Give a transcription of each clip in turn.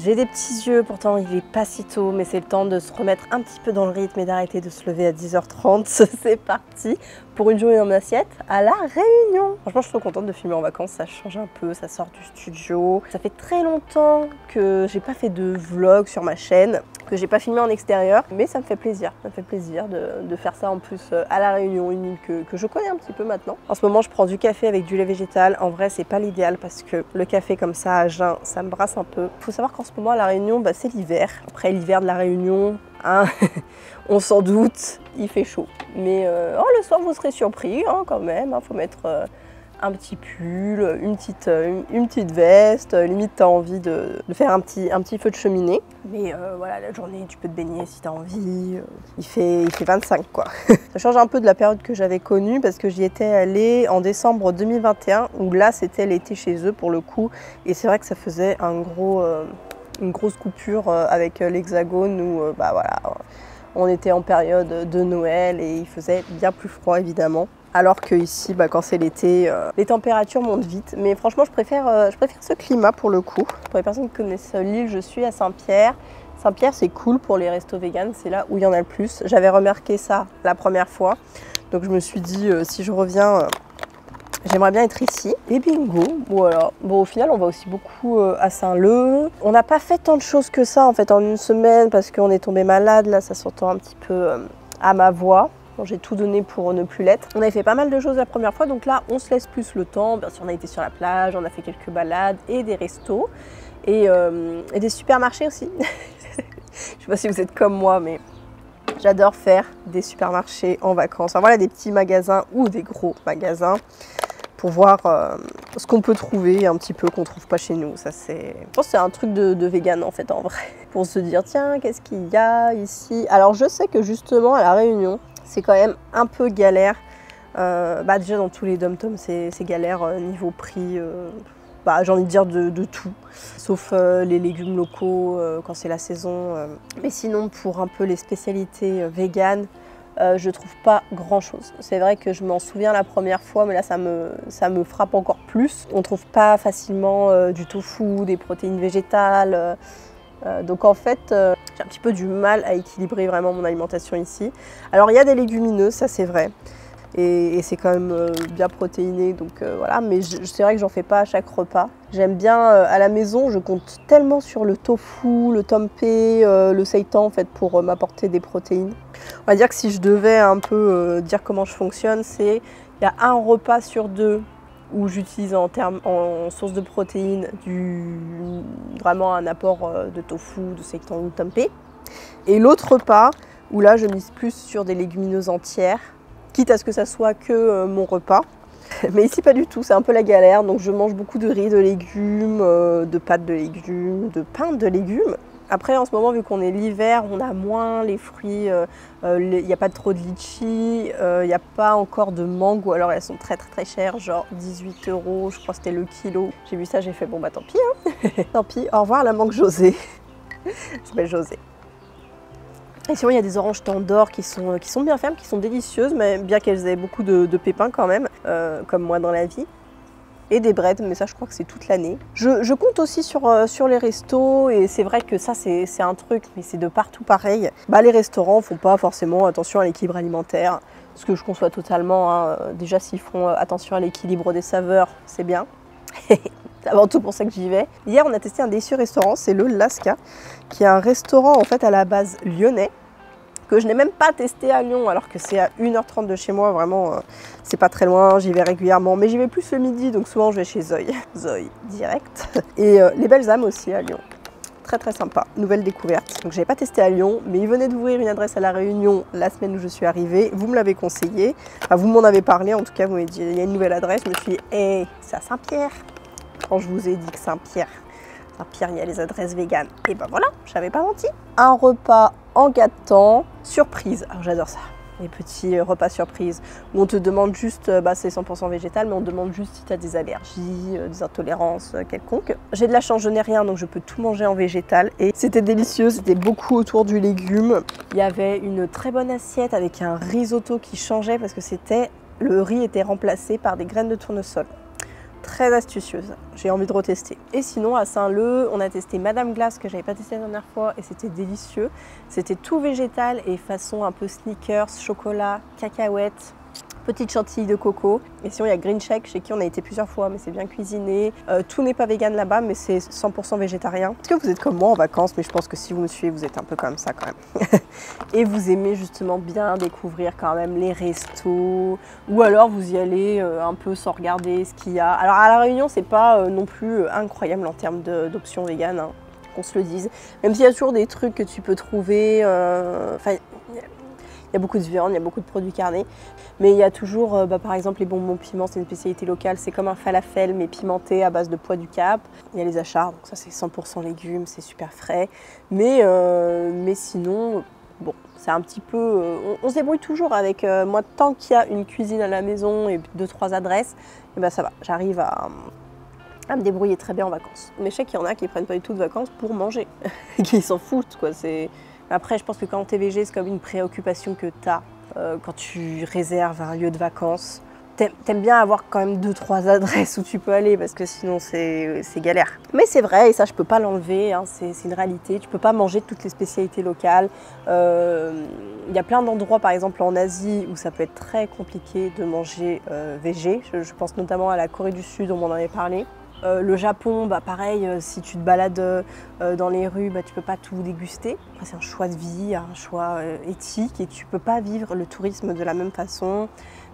J'ai des petits yeux, pourtant il est pas si tôt, mais c'est le temps de se remettre un petit peu dans le rythme et d'arrêter de se lever à 10h30. C'est parti pour une journée dans mon assiette à La Réunion. Franchement, je suis trop contente de filmer en vacances, ça change un peu, ça sort du studio. Ça fait très longtemps que j'ai pas fait de vlog sur ma chaîne, que j'ai pas filmé en extérieur, mais ça me fait plaisir. Ça me fait plaisir de faire ça en plus à La Réunion, une île que je connais un petit peu maintenant. En ce moment, je prends du café avec du lait végétal. En vrai, c'est pas l'idéal parce que le café comme ça à jeun, ça me brasse un peu. Faut savoir qu'en ce moment à La Réunion, c'est l'hiver. Après l'hiver de La Réunion, hein, on s'en doute, il fait chaud. Mais le soir, vous serez surpris quand même. Faut mettre un petit pull, une petite veste, limite t'as envie de faire un petit feu de cheminée. Mais voilà, la journée tu peux te baigner si t'as envie, il fait 25 quoi. Ça change un peu de la période que j'avais connue parce que j'y étais allée en décembre 2021 où là c'était l'été chez eux pour le coup et c'est vrai que ça faisait une grosse coupure avec l'Hexagone où voilà, on était en période de Noël et il faisait bien plus froid évidemment. Alors que ici, quand c'est l'été, les températures montent vite. Mais franchement, je préfère ce climat pour le coup. Pour les personnes qui connaissent l'île, je suis à Saint-Pierre. Saint-Pierre, c'est cool pour les restos véganes. C'est là où il y en a le plus. J'avais remarqué ça la première fois. Donc je me suis dit, si je reviens, j'aimerais bien être ici. Et bingo, voilà. Bon, au final, on va aussi beaucoup à Saint-Leu. On n'a pas fait tant de choses que ça en fait en une semaine parce qu'on est tombé malade. Là, ça s'entend un petit peu à ma voix. Bon, j'ai tout donné pour ne plus l'être. On avait fait pas mal de choses la première fois, donc là, on se laisse plus le temps. Bien sûr, on a été sur la plage, on a fait quelques balades et des restos. Et des supermarchés aussi. Je sais pas si vous êtes comme moi, mais j'adore faire des supermarchés en vacances. Enfin, voilà, des petits magasins ou des gros magasins pour voir ce qu'on peut trouver un petit peu qu'on trouve pas chez nous. Ça, c'est... Je pense que c'est un truc de vegan en fait, en vrai. Pour se dire, tiens, qu'est-ce qu'il y a ici? Alors, je sais que justement, à La Réunion, c'est quand même un peu galère. Déjà dans tous les dom-toms, c'est galère niveau prix. J'ai envie de dire de tout. Sauf les légumes locaux quand c'est la saison. Mais sinon, pour un peu les spécialités véganes, je trouve pas grand chose. C'est vrai que je m'en souviens la première fois, mais là ça me frappe encore plus. On trouve pas facilement du tofu, des protéines végétales. Donc en fait, j'ai un petit peu du mal à équilibrer vraiment mon alimentation ici. Alors il y a des légumineuses, ça c'est vrai, et c'est quand même bien protéiné, donc voilà, mais c'est vrai que j'en fais pas à chaque repas. J'aime bien à la maison, je compte tellement sur le tofu, le tempeh, le seitan en fait pour m'apporter des protéines. On va dire que si je devais un peu dire comment je fonctionne, il y a un repas sur deux où j'utilise en source de protéines vraiment un apport de tofu, de seitan ou de tempeh. Et l'autre repas où là je mise plus sur des légumineuses entières, quitte à ce que ça soit que mon repas. Mais ici pas du tout, c'est un peu la galère, donc je mange beaucoup de riz, de légumes, de pâtes de légumes, de pain de légumes. Après en ce moment vu qu'on est l'hiver, on a moins les fruits, il n'y a pas trop de litchi, il n'y a pas encore de mangue, ou alors elles sont très chères, genre 18 €, je crois que c'était le kilo. J'ai vu ça, j'ai fait bon tant pis hein. Tant pis, au revoir la mangue José. Ça s'appelle José. Et sinon il y a des oranges tendores qui sont bien fermes, qui sont délicieuses, mais bien qu'elles aient beaucoup de pépins quand même, comme moi dans la vie. Et des breads, mais ça je crois que c'est toute l'année. Je compte aussi sur les restos, et c'est vrai que ça c'est un truc, mais c'est de partout pareil. Les restaurants font pas forcément attention à l'équilibre alimentaire, ce que je conçois totalement, hein. Déjà s'ils font attention à l'équilibre des saveurs, c'est bien. C'est avant tout pour ça que j'y vais. Hier on a testé un délicieux restaurant, c'est le Lasca, qui est un restaurant en fait à la base lyonnais, que je n'ai même pas testé à Lyon, alors que c'est à 1h30 de chez moi, vraiment, c'est pas très loin, j'y vais régulièrement, mais j'y vais plus le midi, donc souvent je vais chez Zoï, Zoï direct. Et les Belles Âmes aussi à Lyon, très sympa, nouvelle découverte. Donc j'avais pas testé à Lyon, mais ils venaient d'ouvrir une adresse à La Réunion la semaine où je suis arrivée, vous me l'avez conseillé, enfin, vous m'en avez parlé, en tout cas vous m'avez dit il y a une nouvelle adresse, je me suis dit, hey, c'est à Saint-Pierre, quand je vous ai dit que Saint-Pierre, il y a les adresses véganes. Et ben voilà, je n'avais pas menti. Un repas en gâtant, surprise. Alors j'adore ça, les petits repas surprises où on te demande juste, c'est 100% végétal, mais on te demande juste si tu as des allergies, des intolérances quelconques. J'ai de la chance, je n'ai rien, donc je peux tout manger en végétal. Et c'était délicieux, c'était beaucoup autour du légume. Il y avait une très bonne assiette avec un risotto qui changeait parce que le riz était remplacé par des graines de tournesol. très astucieuse. J'ai envie de retester. Et sinon, à Saint-Leu, on a testé Madame Glace, que j'avais pas testé la dernière fois, et c'était délicieux. C'était tout végétal et façon un peu sneakers, chocolat, cacahuètes, petite chantilly de coco. Et sinon, il y a Green Shake, chez qui on a été plusieurs fois, mais c'est bien cuisiné. Tout n'est pas vegan là-bas, mais c'est 100% végétarien. Est-ce que vous êtes comme moi en vacances? Mais je pense que si vous me suivez, vous êtes un peu comme ça quand même. Et vous aimez justement bien découvrir quand même les restos. Ou alors, vous y allez un peu sans regarder ce qu'il y a. Alors, à La Réunion, c'est pas non plus incroyable en termes d'options véganes, hein, qu'on se le dise. Même s'il y a toujours des trucs que tu peux trouver. Il y a beaucoup de viande, il y a beaucoup de produits carnés, mais il y a toujours, par exemple, les bonbons piments, c'est une spécialité locale, c'est comme un falafel, mais pimenté à base de pois du Cap. Il y a les achards, donc ça c'est 100% légumes, c'est super frais, mais sinon, bon, c'est un petit peu... on se débrouille toujours avec, moi, tant qu'il y a une cuisine à la maison et 2-3 adresses, et ben ça va, j'arrive à me débrouiller très bien en vacances. Mais je sais qu'il y en a qui prennent pas du tout de vacances pour manger, qui s'en foutent, quoi, c'est... Après, je pense que quand tu es végé, c'est comme une préoccupation que tu as quand tu réserves un lieu de vacances. T'aimes bien avoir quand même 2-3 adresses où tu peux aller parce que sinon c'est galère. Mais c'est vrai, et ça je peux pas l'enlever, hein, c'est une réalité. Tu peux pas manger toutes les spécialités locales. Il y a plein d'endroits, par exemple en Asie, où ça peut être très compliqué de manger végé. Je pense notamment à la Corée du Sud, on m'en avait parlé. Le Japon, bah pareil, si tu te balades dans les rues, bah, tu peux pas tout déguster. Après, c'est un choix de vie, un choix éthique et tu peux pas vivre le tourisme de la même façon.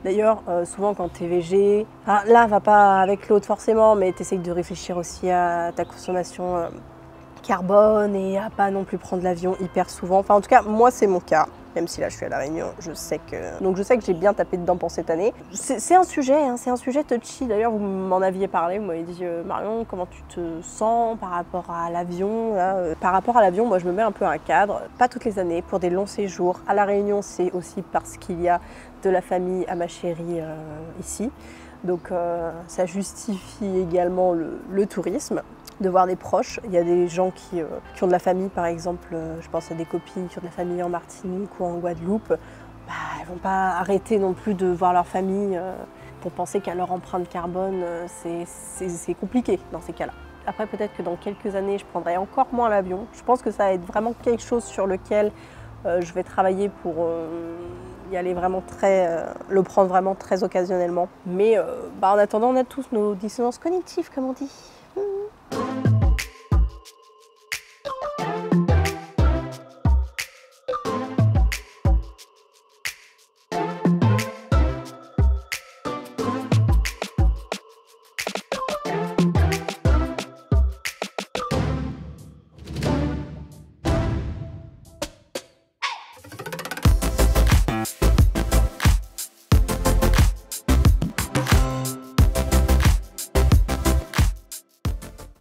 D'ailleurs, souvent quand tu es végé, là, va pas avec l'autre forcément, mais tu essayes de réfléchir aussi à ta consommation carbone et à pas non plus prendre l'avion hyper souvent. Enfin, en tout cas, moi, c'est mon cas. Même si là je suis à La Réunion, je sais que j'ai bien tapé dedans pour cette année. C'est un sujet, hein, c'est un sujet touchy. D'ailleurs, vous m'en aviez parlé, vous m'avez dit Marion, comment tu te sens par rapport à l'avion? Par rapport à l'avion, moi je me mets un peu un cadre, pas toutes les années, pour des longs séjours. À La Réunion, c'est aussi parce qu'il y a de la famille à ma chérie ici. Donc ça justifie également le tourisme, de voir des proches. Il y a des gens qui ont de la famille, par exemple, je pense à des copines qui ont de la famille en Martinique ou en Guadeloupe. Bah, elles ne vont pas arrêter non plus de voir leur famille pour penser qu'à leur empreinte carbone, c'est compliqué dans ces cas-là. Après, peut-être que dans quelques années, je prendrai encore moins l'avion. Je pense que ça va être vraiment quelque chose sur lequel je vais travailler pour y aller vraiment le prendre vraiment très occasionnellement. Mais en attendant, on a tous nos dissonances cognitives, comme on dit.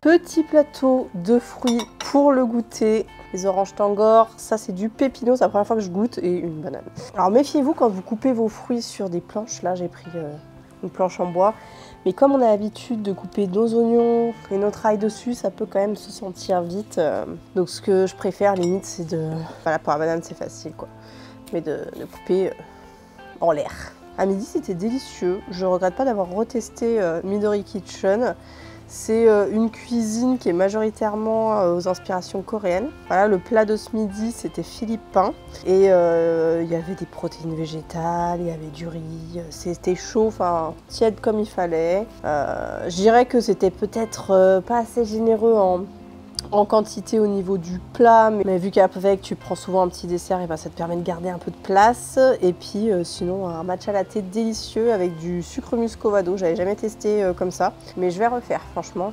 Petit plateau de fruits pour le goûter. Les oranges Tangor, ça c'est du pépino, c'est la première fois que je goûte, et une banane. Alors méfiez-vous quand vous coupez vos fruits sur des planches. Là j'ai pris une planche en bois. Mais comme on a l'habitude de couper nos oignons et notre ail dessus, ça peut quand même se sentir vite. Donc ce que je préfère limite, c'est de... Voilà, pour la banane c'est facile quoi. Mais de couper en l'air. À midi c'était délicieux. Je regrette pas d'avoir retesté Midori Kitchen. C'est une cuisine qui est majoritairement aux inspirations coréennes. Voilà, le plat de ce midi, c'était philippin. Et il y avait des protéines végétales, il y avait du riz. C'était chaud, enfin tiède comme il fallait. Je dirais que c'était peut-être pas assez généreux en quantité au niveau du plat, mais vu qu'avec tu prends souvent un petit dessert, et ben ça te permet de garder un peu de place. Et puis sinon un matcha latte délicieux avec du sucre muscovado, j'avais jamais testé comme ça, mais je vais refaire franchement.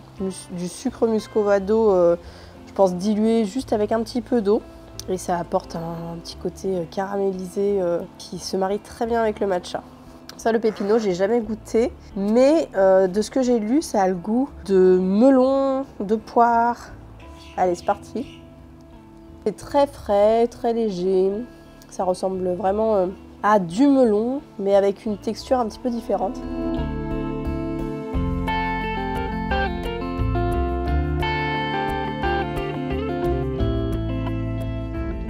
Du sucre muscovado, je pense dilué juste avec un petit peu d'eau, et ça apporte un petit côté caramélisé qui se marie très bien avec le matcha. Ça, le pépino, j'ai jamais goûté, mais de ce que j'ai lu, ça a le goût de melon, de poire. Allez, c'est parti. C'est très frais, très léger. Ça ressemble vraiment à du melon, mais avec une texture un petit peu différente.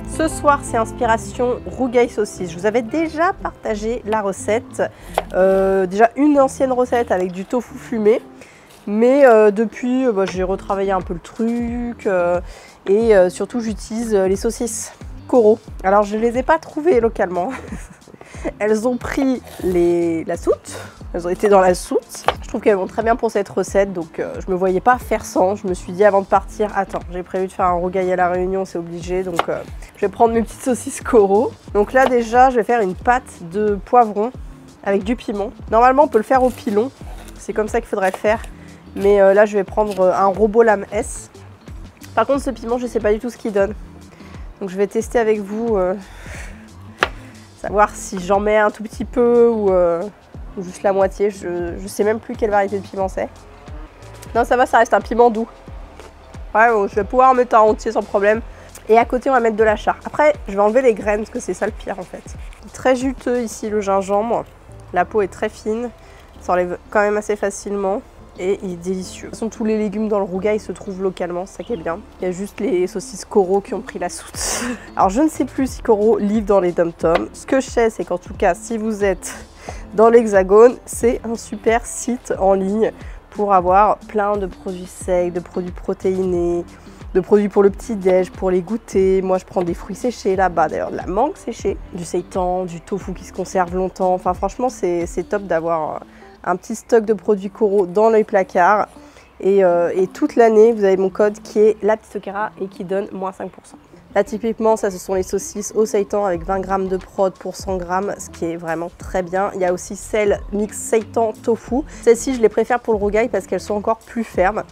Ce soir, c'est inspiration rougail saucisse. Je vous avais déjà partagé la recette. Déjà une ancienne recette avec du tofu fumé. Mais depuis, j'ai retravaillé un peu le truc et surtout j'utilise les saucisses Coro. Alors je ne les ai pas trouvées localement. Elles ont pris la soute, elles ont été dans la soute. Je trouve qu'elles vont très bien pour cette recette, donc je me voyais pas faire sans. Je me suis dit avant de partir, attends, j'ai prévu de faire un rougail à la Réunion, c'est obligé, donc je vais prendre mes petites saucisses Coro. Donc là déjà, je vais faire une pâte de poivron avec du piment. Normalement, on peut le faire au pilon, c'est comme ça qu'il faudrait le faire. Mais là, je vais prendre un Robot Lame S. Par contre, ce piment, je ne sais pas du tout ce qu'il donne. Donc je vais tester avec vous, savoir si j'en mets un tout petit peu ou juste la moitié. Je ne sais même plus quelle variété de piment c'est. Non, ça va, ça reste un piment doux. Ouais, bon, je vais pouvoir en mettre un entier sans problème. Et à côté, on va mettre de l'achar. Après, je vais enlever les graines parce que c'est ça le pire en fait. Très juteux ici le gingembre. La peau est très fine. Ça enlève quand même assez facilement. Et il est délicieux. De toute façon, tous les légumes dans le rougail se trouvent localement, c'est ça qui est bien. Il y a juste les saucisses Coro qui ont pris la soute. Alors, je ne sais plus si Coro livre dans les dom-toms. Ce que je sais, c'est qu'en tout cas, si vous êtes dans l'Hexagone, c'est un super site en ligne pour avoir plein de produits secs, de produits protéinés, de produits pour le petit-déj, pour les goûter. Moi, je prends des fruits séchés là-bas, d'ailleurs de la mangue séchée, du seitan, du tofu qui se conserve longtemps. Enfin, franchement, c'est top d'avoir un petit stock de produits Coro dans l'œil placard. Et toute l'année, vous avez mon code qui est la petite Okara et qui donne moins 5%. Là, typiquement, ça, ce sont les saucisses au seitan avec 20 g de prod pour 100 g, ce qui est vraiment très bien. Il y a aussi celles mix seitan tofu. Celles-ci, je les préfère pour le rougail parce qu'elles sont encore plus fermes.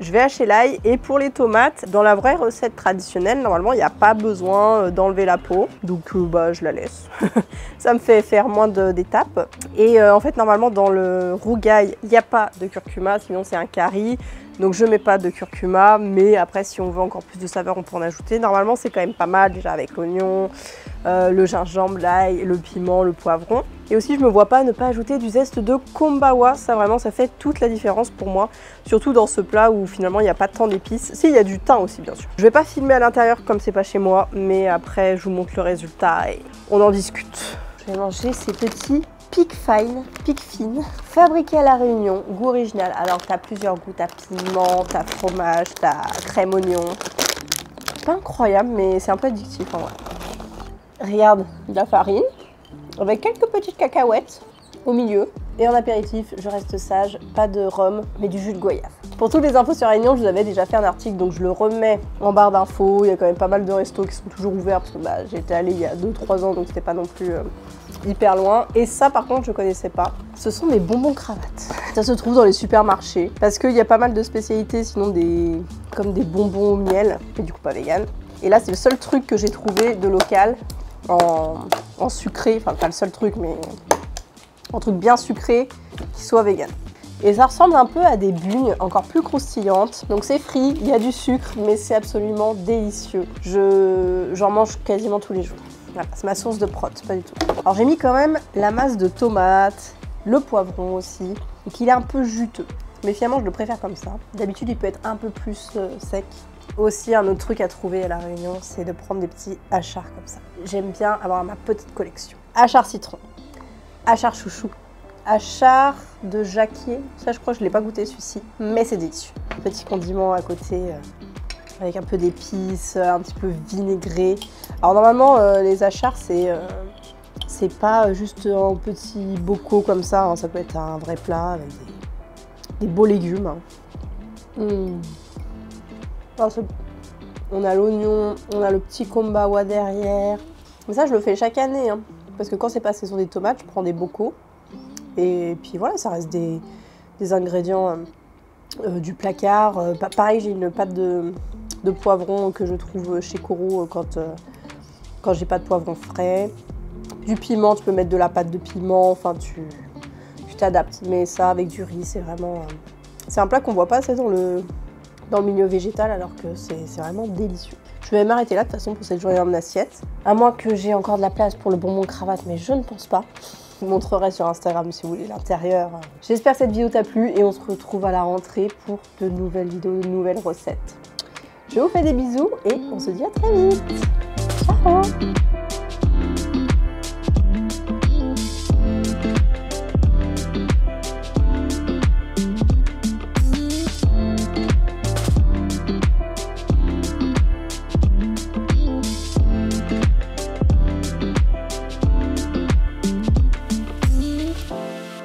Je vais hacher l'ail et pour les tomates, dans la vraie recette traditionnelle, normalement, il n'y a pas besoin d'enlever la peau. Donc, je la laisse. Ça me fait faire moins d'étapes. Et en fait, normalement, dans le rougail, il n'y a pas de curcuma, sinon c'est un curry. Donc, je ne mets pas de curcuma. Mais après, si on veut encore plus de saveur, on peut en ajouter. Normalement, c'est quand même pas mal, déjà avec l'oignon, le gingembre, l'ail, le piment, le poivron. Et aussi, je ne me vois pas ne pas ajouter du zeste de kombawa. Ça, vraiment, ça fait toute la différence pour moi. Surtout dans ce plat où finalement, il n'y a pas tant d'épices. Si, il y a du thym aussi, bien sûr. Je ne vais pas filmer à l'intérieur comme c'est pas chez moi. Mais après, je vous montre le résultat et on en discute. Je vais manger ces petits Pick Fine, fabriqués à la Réunion, goût original. Alors, tu as plusieurs goûts. Tu as piment, tu as fromage, tu as crème oignon. Pas incroyable, mais c'est un peu addictif en vrai. Regarde, de la farine. Avec quelques petites cacahuètes au milieu. Et en apéritif, je reste sage, pas de rhum, mais du jus de goyave. Pour toutes les infos sur Réunion, je vous avais déjà fait un article, donc je le remets en barre d'infos. Il y a quand même pas mal de restos qui sont toujours ouverts, parce que j'étais allée il y a 2-3 ans, donc c'était pas non plus hyper loin. Et ça, par contre, je connaissais pas. Ce sont des bonbons cravates. Ça se trouve dans les supermarchés, parce qu'il y a pas mal de spécialités, sinon comme des bonbons au miel, mais du coup pas vegan. Et là, c'est le seul truc que j'ai trouvé de local. En sucré, enfin pas le seul truc, mais un truc bien sucré qui soit vegan. Et ça ressemble un peu à des bugnes encore plus croustillantes. Donc c'est frit, il y a du sucre, mais c'est absolument délicieux. J'en mange quasiment tous les jours. Voilà, c'est ma source de prot, pas du tout. Alors j'ai mis quand même la masse de tomate, le poivron aussi, et qu'il est un peu juteux. Mais finalement je le préfère comme ça. D'habitude il peut être un peu plus sec. Aussi, un autre truc à trouver à la Réunion, c'est de prendre des petits achars comme ça. J'aime bien avoir ma petite collection. Achar citron, achar chouchou, achar de jacquier. Ça, je crois que je ne l'ai pas goûté celui-ci, mais c'est délicieux. Petit condiment à côté, avec un peu d'épices, un petit peu vinaigré. Alors normalement, les achars, c'est pas juste en petits bocaux comme ça. Hein. Ça peut être un vrai plat avec des beaux légumes. Hein. On a l'oignon, on a le petit kombawa derrière. Mais ça, je le fais chaque année. Hein, parce que quand c'est pas saison des tomates, je prends des bocaux. Et puis voilà, ça reste des ingrédients du placard. Pareil, j'ai une pâte de poivron que je trouve chez Coro quand j'ai pas de poivron frais. Du piment, tu peux mettre de la pâte de piment. Enfin, tu t'adaptes. Mais ça, avec du riz, c'est vraiment... c'est un plat qu'on voit pas assez dans le milieu végétal, alors que c'est vraiment délicieux. Je vais m'arrêter là de toute façon pour cette journée dans mon assiette. À moins que j'ai encore de la place pour le bonbon cravate, mais je ne pense pas. Je vous montrerai sur Instagram si vous voulez l'intérieur. J'espère que cette vidéo t'a plu et on se retrouve à la rentrée pour de nouvelles vidéos, de nouvelles recettes. Je vous fais des bisous et on se dit à très vite. Ciao!